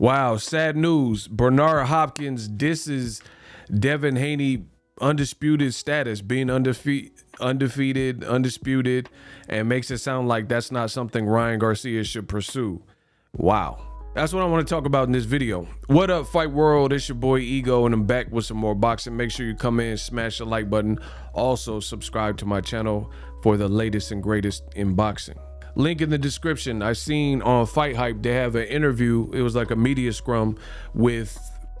Wow, sad news. Bernard Hopkins disses Devin Haney undisputed status, being undefeated, undisputed, and makes it sound like that's not something Ryan Garcia should pursue. Wow. That's what I want to talk about in this video. What up, Fight World? It's your boy Ego, and I'm back with some more boxing. Make sure you come in, smash the like button. Also, subscribe to my channel for the latest and greatest in boxing. Link in the description. I seen on Fight Hype, they have an interview. It was like a media scrum with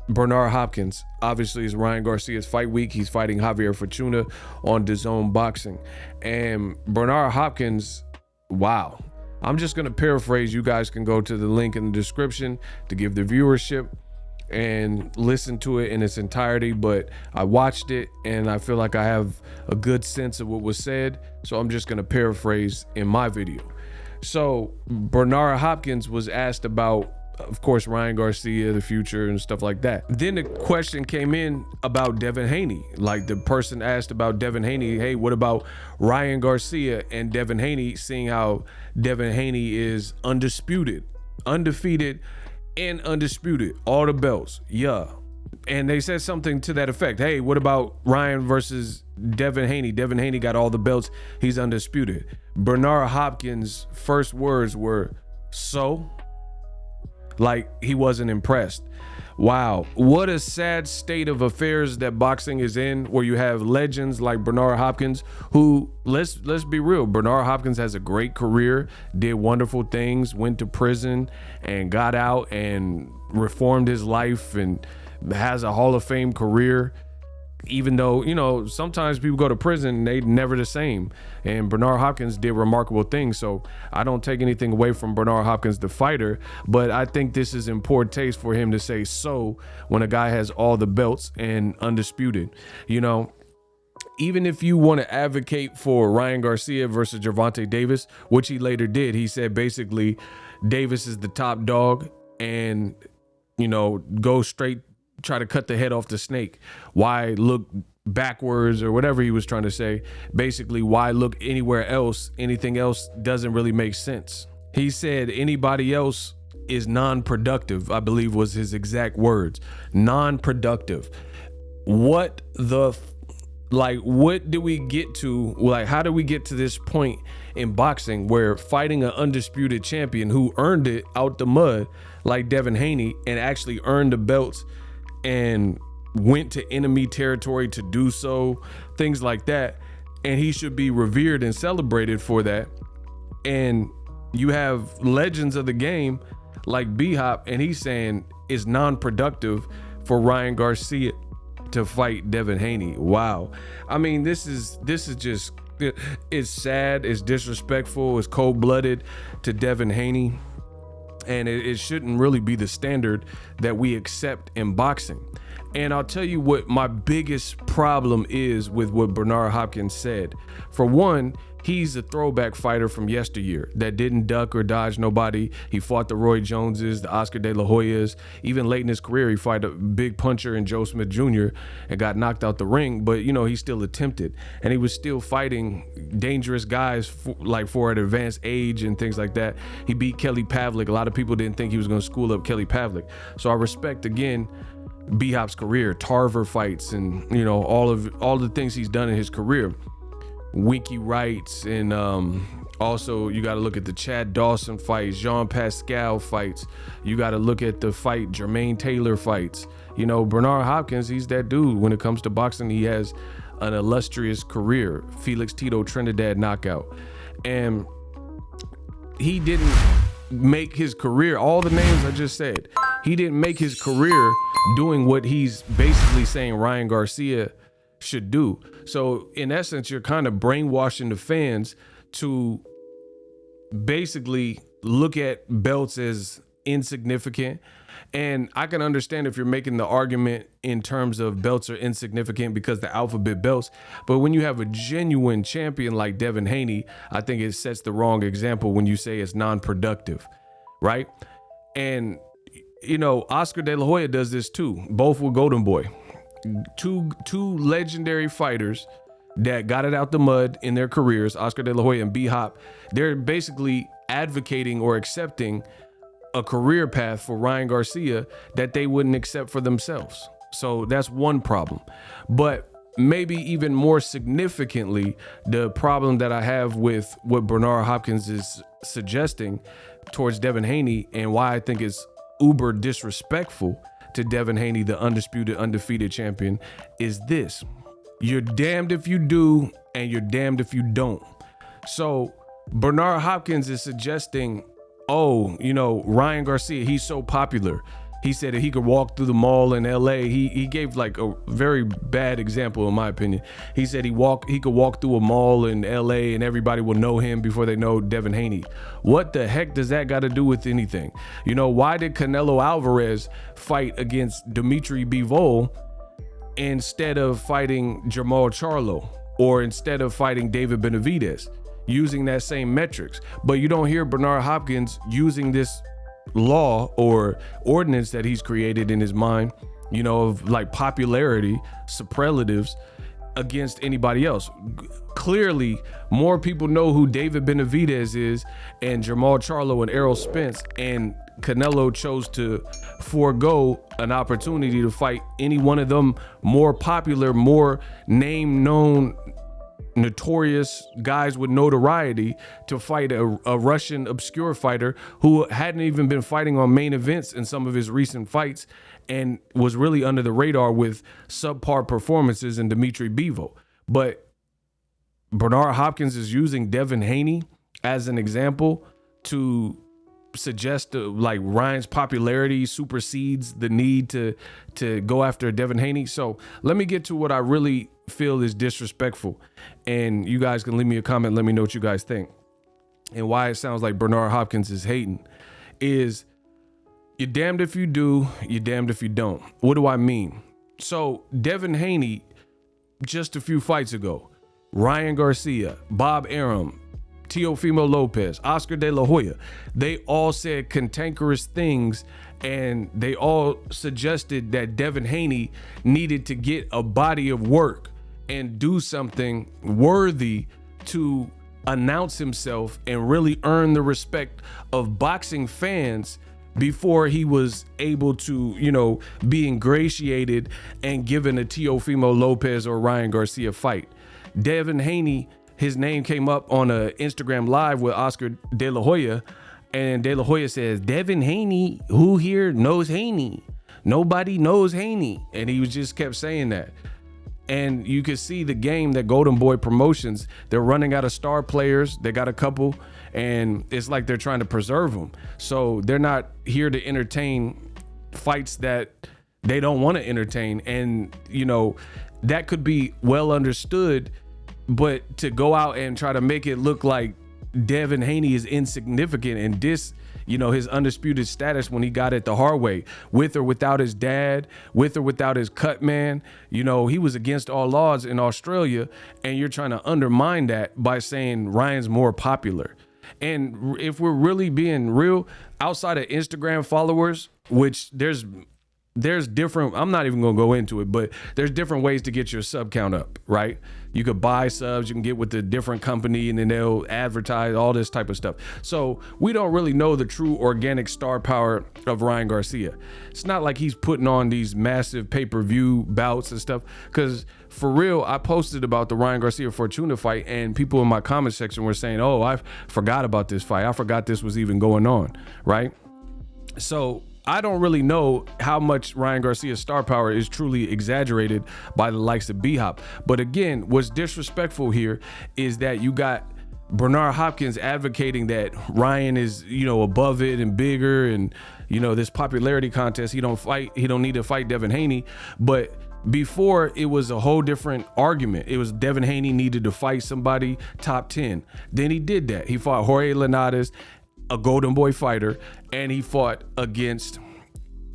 Bernard Hopkins. Obviously, it's Ryan Garcia's fight week. He's fighting Javier Fortuna on DAZN Boxing. And Bernard Hopkins, wow. I'm just going to paraphrase. You guys can go to the link in the description to give the viewership and listen to it in its entirety. But I watched it and I feel like I have a good sense of what was said. So I'm just going to paraphrase in my video. So Bernard Hopkins was asked about, of course, Ryan Garcia, the future and stuff like that. Then the question came in about Devin Haney. Like the person asked about Devin Haney, hey, what about Ryan Garcia and Devin Haney, seeing how Devin Haney is undisputed, undefeated, and undisputed, all the belts. Yeah. And they said something to that effect. Hey, what about Ryan versus Devin Haney? Devin Haney got all the belts. He's undisputed. Bernard Hopkins' first words were, so? Like he wasn't impressed. Wow, what a sad state of affairs that boxing is in, where you have legends like Bernard Hopkins, who, let's be real, Bernard Hopkins has a great career, did wonderful things, went to prison and got out and reformed his life and has a Hall of Fame career. Even though, you know, sometimes people go to prison and they never the same. And Bernard Hopkins did remarkable things. So I don't take anything away from Bernard Hopkins, the fighter, but I think this is in poor taste for him to say so when a guy has all the belts and undisputed. You know, even if you want to advocate for Ryan Garcia versus Gervonta Davis, which he later did, he said basically Davis is the top dog and, you know, go straight, try to cut the head off the snake. Why look backwards or whatever he was trying to say? Basically, why look anywhere else? Anything else doesn't really make sense. He said anybody else is non-productive, I believe was his exact words. Non-productive. What the what do we get to? Like, how do we get to this point in boxing where fighting an undisputed champion who earned it out the mud like Devin Haney and actually earned the belts and went to enemy territory to do so, things like that, and he should be revered and celebrated for that? And you have legends of the game like B-Hop, and he's saying it's non-productive for Ryan Garcia to fight Devin Haney. Wow. I mean, this is just, it's sad, it's disrespectful, it's cold-blooded to Devin Haney. And it shouldn't really be the standard that we accept in boxing. And I'll tell you what my biggest problem is with what Bernard Hopkins said. For one, he's a throwback fighter from yesteryear that didn't duck or dodge nobody. He fought the Roy Joneses, the Oscar De La Hoyas. Even late in his career, he fought a big puncher in Joe Smith Jr. and got knocked out the ring. But, you know, he still attempted. And he was still fighting dangerous guys for an advanced age and things like that. He beat Kelly Pavlik. A lot of people didn't think he was going to school up Kelly Pavlik. So I respect, again, B-Hop's career, Tarver fights, and, you know, all the things he's done in his career. Winky Wrights, and also you got to look at the Chad Dawson fights, Jean Pascal fights. You got to look at the fight Jermaine Taylor fights. You know, Bernard Hopkins, he's that dude. When it comes to boxing, he has an illustrious career. Felix Tito Trinidad knockout. And he didn't make his career, all the names I just said, he didn't make his career doing what he's basically saying Ryan Garcia should do. So in essence, you're kind of brainwashing the fans to basically look at belts as insignificant. And I can understand if you're making the argument in terms of belts are insignificant because the alphabet belts, but when you have a genuine champion like Devin Haney, I think it sets the wrong example when you say it's non-productive, right? And, you know, Oscar De La Hoya does this too. Both with Golden Boy. Two legendary fighters that got it out the mud in their careers, Oscar De La Hoya and B-Hop. They're basically advocating or accepting a career path for Ryan Garcia that they wouldn't accept for themselves. So that's one problem. But maybe even more significantly, the problem that I have with what Bernard Hopkins is suggesting towards Devin Haney, and why I think it's uber disrespectful to Devin Haney, the undisputed, undefeated champion, is this. You're damned if you do, and you're damned if you don't. So Bernard Hopkins is suggesting, oh, you know, Ryan Garcia, he's so popular. He said that he could walk through the mall in LA. He gave like a very bad example, in my opinion. He said he could walk through a mall in LA and everybody will know him before they know Devin Haney. What the heck does that got to do with anything? You know, why did Canelo Alvarez fight against Dimitri Bivol instead of fighting Jermall Charlo, or instead of fighting David Benavidez, using that same metrics? But you don't hear Bernard Hopkins using this law or ordinance that he's created in his mind, you know, of like popularity superlatives against anybody else. Clearly, more people know who David Benavidez is and Jermall Charlo and Errol Spence, and Canelo chose to forego an opportunity to fight any one of them more popular, more name-known, notorious guys with notoriety, to fight a Russian obscure fighter who hadn't even been fighting on main events in some of his recent fights and was really under the radar with subpar performances in Dimitri Bivol. But Bernard Hopkins is using Devin Haney as an example to suggest like Ryan's popularity supersedes the need to go after Devin Haney. So let me get to what I really feel is disrespectful, and you guys can leave me a comment, let me know what you guys think, and why it sounds like Bernard Hopkins is hating. Is you're damned if you do, you're damned if you don't. What do I mean? So Devin Haney, just a few fights ago, Ryan Garcia, Bob Arum, Teofimo Lopez, Oscar De La Hoya, they all said cantankerous things, and they all suggested that Devin Haney needed to get a body of work and do something worthy to announce himself and really earn the respect of boxing fans before he was able to, you know, be ingratiated and given a Teofimo Lopez or Ryan Garcia fight. Devin Haney, his name came up on a Instagram live with Oscar De La Hoya, and De La Hoya says, Devin Haney, who here knows Haney? Nobody knows Haney. And he just kept saying that. And you could see the game that Golden Boy Promotions, they're running out of star players. They got a couple, and it's like they're trying to preserve them. So they're not here to entertain fights that they don't want to entertain. And, you know, that could be well understood, but to go out and try to make it look like Devin Haney is insignificant and you know, his undisputed status when he got it the hard way, with or without his dad, with or without his cut man, you know, he was against all laws in Australia, and you're trying to undermine that by saying Ryan's more popular. And if we're really being real, outside of Instagram followers, which there's different, I'm not even gonna go into it, but there's different ways to get your sub count up, right? You could buy subs, you can get with a different company, and then they'll advertise all this type of stuff. So we don't really know the true organic star power of Ryan Garcia. It's not like he's putting on these massive pay-per-view bouts and stuff, because for real, I posted about the Ryan Garcia Fortuna fight, and people in my comment section were saying, oh, I forgot about this fight. I forgot this was even going on, right? So I don't really know how much Ryan Garcia's star power is truly exaggerated by the likes of B-Hop. But again, what's disrespectful here is that you got Bernard Hopkins advocating that Ryan is, you know, above it and bigger, and, you know, this popularity contest, he don't need to fight Devin Haney. But before, it was a whole different argument. It was Devin Haney needed to fight somebody top 10. Then he did that. He fought Jorge Linares, a Golden Boy fighter, and he fought against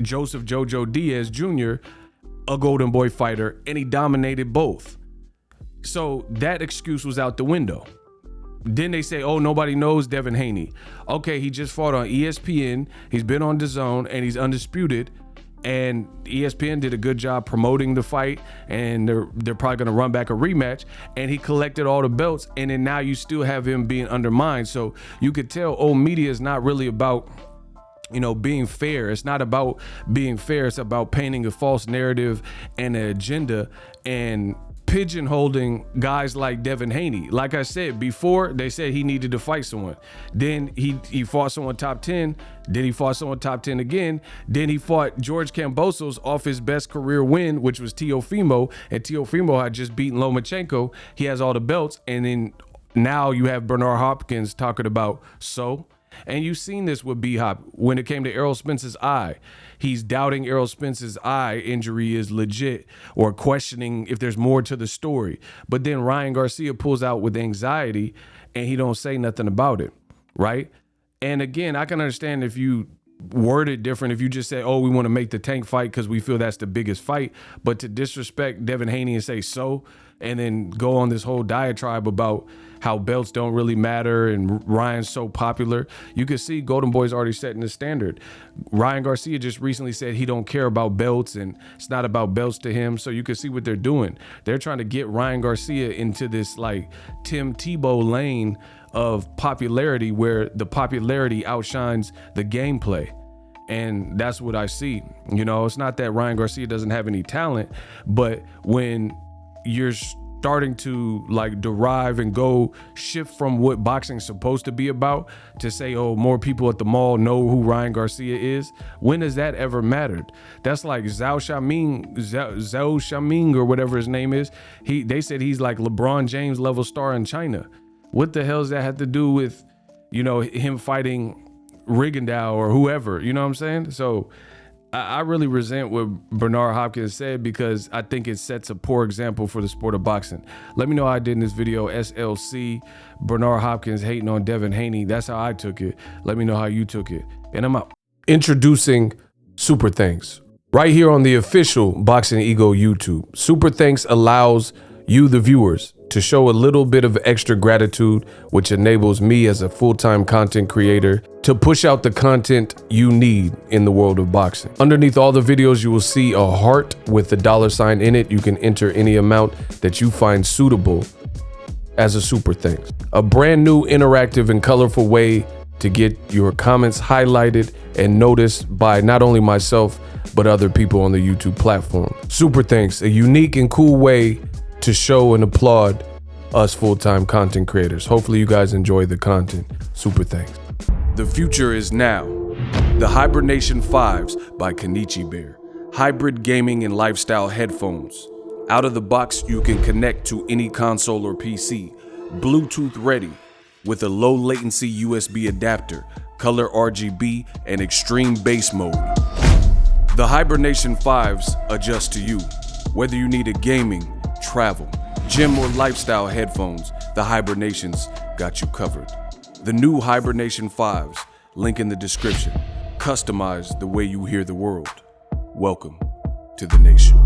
Joseph Jojo Diaz Jr., a Golden Boy fighter, and he dominated both. So that excuse was out the window. Then they say, oh, nobody knows Devin Haney. Okay, he just fought on ESPN, he's been on DAZN, and he's undisputed. And ESPN did a good job promoting the fight, and they're probably going to run back a rematch, and he collected all the belts, and then now you still have him being undermined. So you could tell old media is not really about being fair. It's not about being fair. It's about painting a false narrative and an agenda and pigeonholing guys like Devin Haney. Like I said before, they said he needed to fight someone. Then he fought someone top 10. Then he fought someone top 10 again. Then he fought George Kambosos off his best career win, which was Teofimo. And Teofimo had just beaten Lomachenko. He has all the belts. And then now you have Bernard Hopkins talking about and you've seen this with B-Hop when it came to Errol Spence's eye. He's doubting Errol Spence's eye injury is legit or questioning if there's more to the story. But then Ryan Garcia pulls out with anxiety and he don't say nothing about it, right? And again, I can understand if you word it different, if you just say, oh, we want to make the Tank fight because we feel that's the biggest fight. But to disrespect Devin Haney and say and then go on this whole diatribe about how belts don't really matter and Ryan's so popular. You can see Golden Boy's already setting the standard. Ryan Garcia just recently said he don't care about belts and it's not about belts to him. So you can see what they're doing. They're trying to get Ryan Garcia into this like Tim Tebow lane of popularity where the popularity outshines the gameplay. And that's what I see. It's not that Ryan Garcia doesn't have any talent, but when you're starting to like derive and go shift from what boxing's supposed to be about to say, oh, more people at the mall know who Ryan Garcia is. When has that ever mattered? That's like Zhao Xiaoming or whatever his name is. They said he's like LeBron James level star in China. What the hell does that have to do with, him fighting Rigondeaux or whoever? You know what I'm saying? So I really resent what Bernard Hopkins said because I think it sets a poor example for the sport of boxing. Let me know how I did in this video. SLC, Bernard Hopkins hating on Devin Haney. That's how I took it. Let me know how you took it. And I'm out. Introducing Super Thanks. Right here on the official Boxing Ego YouTube. Super Thanks allows you, the viewers, to show a little bit of extra gratitude, which enables me as a full-time content creator to push out the content you need in the world of boxing. Underneath all the videos, you will see a heart with the $sign in it. You can enter any amount that you find suitable as a super thanks. A brand new interactive and colorful way to get your comments highlighted and noticed by not only myself, but other people on the YouTube platform. Super thanks, a unique and cool way to show and applaud us full-time content creators. Hopefully you guys enjoy the content. Super thanks. The future is now. The Hibernation 5s by Kenichi Bear. Hybrid gaming and lifestyle headphones. Out of the box, you can connect to any console or PC. Bluetooth ready with a low latency USB adapter, color RGB, and extreme bass mode. The Hibernation 5s adjust to you. Whether you need a gaming, travel, gym, or lifestyle headphones, the Hibernations got you covered. The new Hibernation 5s, link in the description. Customize the way you hear the world. Welcome to the nation.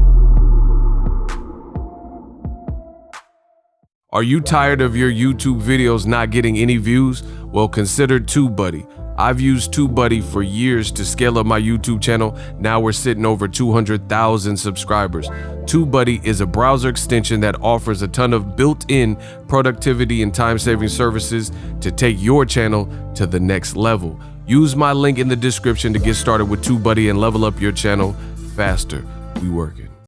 Are you tired of your YouTube videos not getting any views? Well, consider TubeBuddy. I've used TubeBuddy for years to scale up my YouTube channel. Now we're sitting over 200,000 subscribers. TubeBuddy is a browser extension that offers a ton of built-in productivity and time-saving services to take your channel to the next level. Use my link in the description to get started with TubeBuddy and level up your channel faster. We work it.